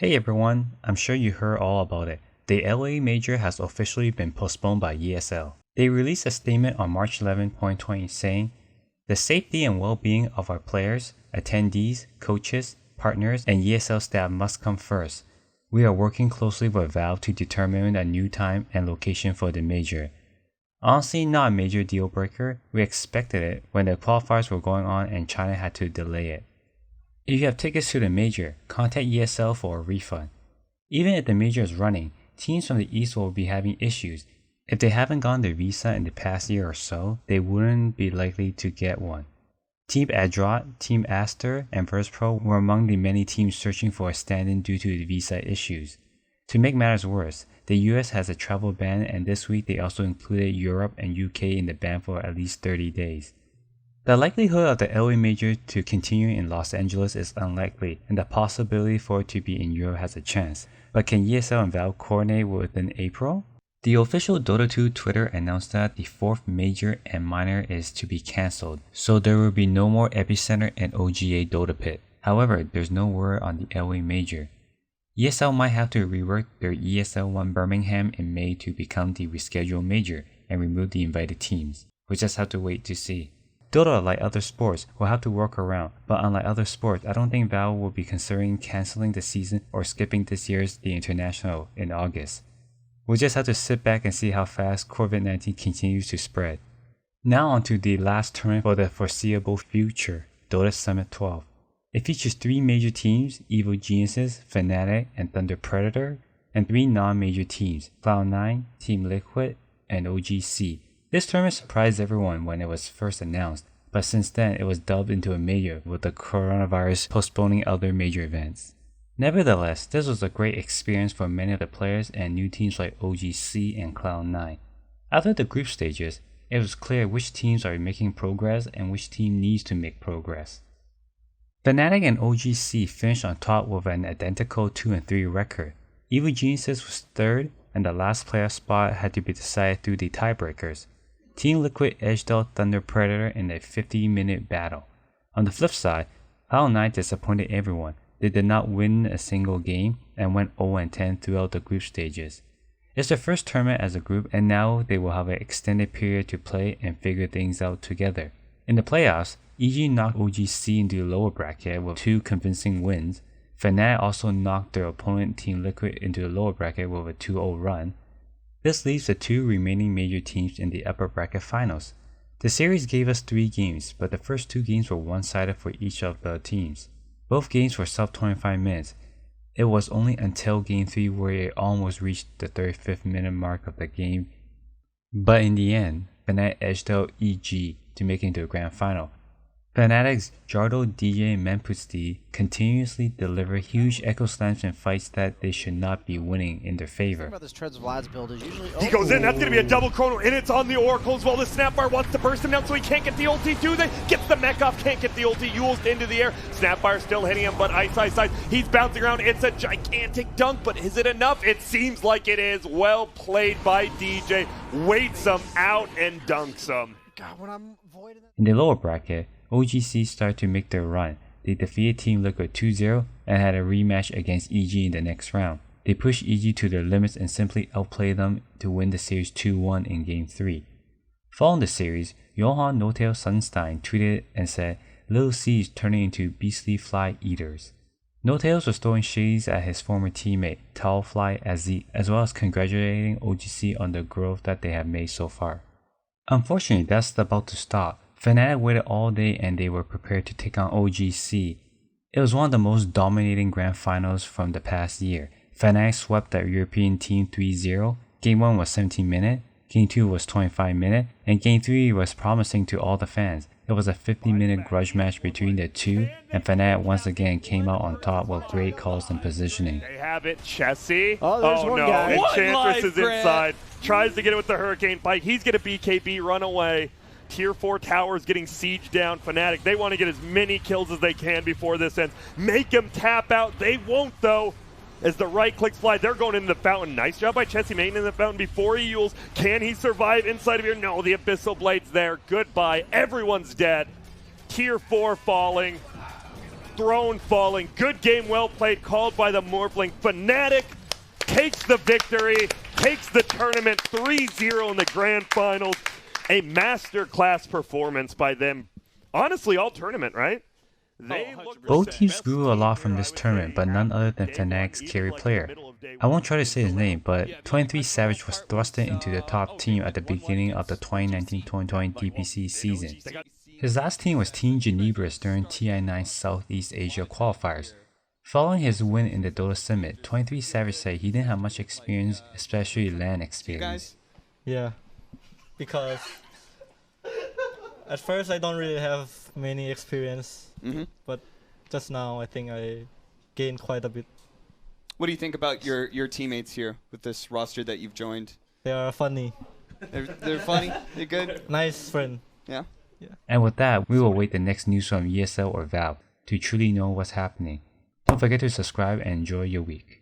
Hey everyone, I'm sure you heard all about it. The LA Major has officially been postponed by ESL. They released a statement on March 11, 2020 saying, "The safety and well-being of our players, attendees, coaches, partners, and ESL staff must come first. We are working closely with Valve to determine a new time and location for the Major." Honestly, not a major deal breaker. We expected it when the qualifiers were going on and China had to delay it. If you have tickets to the Major, contact ESL for a refund. Even if the Major is running, teams from the East will be having issues. If they haven't gotten their visa in the past year or so, they wouldn't be likely to get one. Team Adrot, Team Aster, and VersePro were among the many teams searching for a stand-in due to the visa issues. To make matters worse, the US has a travel ban, and this week they also included Europe and UK in the ban for at least 30 days. The likelihood of the LA Major to continue in Los Angeles is unlikely, and the possibility for it to be in Europe has a chance. But can ESL and Valve coordinate within April? The official Dota 2 Twitter announced that the fourth major and minor is to be cancelled, so there will be no more Epicenter and OGA Dota Pit. However, there's no word on the LA Major. ESL might have to rework their ESL One Birmingham in May to become the rescheduled major and remove the invited teams. We just have to wait to see. Dota, like other sports, will have to work around, but unlike other sports, I don't think Valve will be considering cancelling the season or skipping this year's The International in August. We'll just have to sit back and see how fast COVID-19 continues to spread. Now on to the last tournament for the foreseeable future, Dota Summit 12. It features 3 major teams, Evil Geniuses, Fnatic, and Thunder Predator, and 3 non-major teams, Cloud9, Team Liquid, and OGC. This tournament surprised everyone when it was first announced, but since then it was dubbed into a major with the coronavirus postponing other major events. Nevertheless, this was a great experience for many of the players and new teams like OGC and Cloud9. After the group stages, it was clear which teams are making progress and which team needs to make progress. Fnatic and OGC finished on top with an identical 2-3 record. Evil Geniuses was 3rd, and the last playoff spot had to be decided through the tiebreakers. Team Liquid edged out Thunder Predator in a 50-minute battle. On the flip side, Cloud9 disappointed everyone. They did not win a single game and went 0-10 throughout the group stages. It's their first tournament as a group, and now they will have an extended period to play and figure things out together. In the playoffs, EG knocked OGC into the lower bracket with 2 convincing wins. Fnatic also knocked their opponent Team Liquid into the lower bracket with a 2-0 run. This leaves the 2 remaining major teams in the upper bracket finals. The series gave us 3 games, but the first 2 games were one-sided for each of the teams. Both games were sub 25 minutes. It was only until Game 3 where it almost reached the 35th minute mark of the game. But in the end, Fnatic edged out EG to make it into the grand final. Fnatic's Jardo, DJ, and Mempusti continuously deliver huge echo slams in fights that they should not be winning in their favor. He goes in, that's going to be a double chrono, and it's on the Oracle as well. The Snapfire wants to burst him down, so he can't get the ulti. Do they? Gets the mech off, can't get the ulti. Yule's into the air. Snapfire still hitting him, but ice. He's bouncing around. It's a gigantic dunk, but is it enough? It seems like it is. Well played by DJ. Waits him out and dunks him. In the lower bracket, OGC started to make their run. They defeated Team Liquid 2-0 and had a rematch against EG in the next round. They pushed EG to their limits and simply outplayed them to win the series 2-1 in Game 3. Following the series, Johan Notail Sunstein tweeted and said, "Little C's turning into beastly fly eaters." Notails was throwing shades at his former teammate Talfly Azik, as well as congratulating OGC on the growth that they have made so far. Unfortunately, that's about to stop. Fnatic waited all day and they were prepared to take on OGC. It was one of the most dominating grand finals from the past year. Fnatic swept the European team 3-0. Game 1 was 17 minutes, Game 2 was 25 minutes, and Game 3 was promising to all the fans. It was a 50-minute grudge match between the two, and Fnatic once again came out on top with great calls and positioning. They have it, Chessie. Oh no, guy. Enchantress is inside. Tries to get it with the Hurricane Pike. He's going to BKB, run away. Tier 4 towers getting sieged down. Fnatic, they want to get as many kills as they can before this ends. Make them tap out. They won't, though. As the right clicks fly, they're going into the fountain. Nice job by Chessie maintaining the fountain before he yules. Can he survive inside of here? No, the Abyssal Blade's there. Goodbye. Everyone's dead. Tier 4 falling. throne falling. Good game, well played, called by the Morphling. Fnatic takes the victory, takes the tournament 3-0 in the grand finals. A masterclass performance by them. Honestly, all tournament, right? Both teams grew a lot from this tournament, but none other than Fnatic's carry player. I won't try to say his name, but 23 Savage was thrusted into the top team at the beginning of the 2019-2020 DPC season. His last team was Team Genebras during TI9 Southeast Asia qualifiers. Following his win in the Dota Summit, 23 Savage said he didn't have much experience, especially LAN experience. Yeah, because at first I don't really have many experience, but just now I think I gained quite a bit. What do you think about your teammates here with this roster that you've joined? They are funny. They're funny? They're good? Nice friend. Yeah? And with that, we will await the next news from ESL or Valve to truly know what's happening. Don't forget to subscribe and enjoy your week.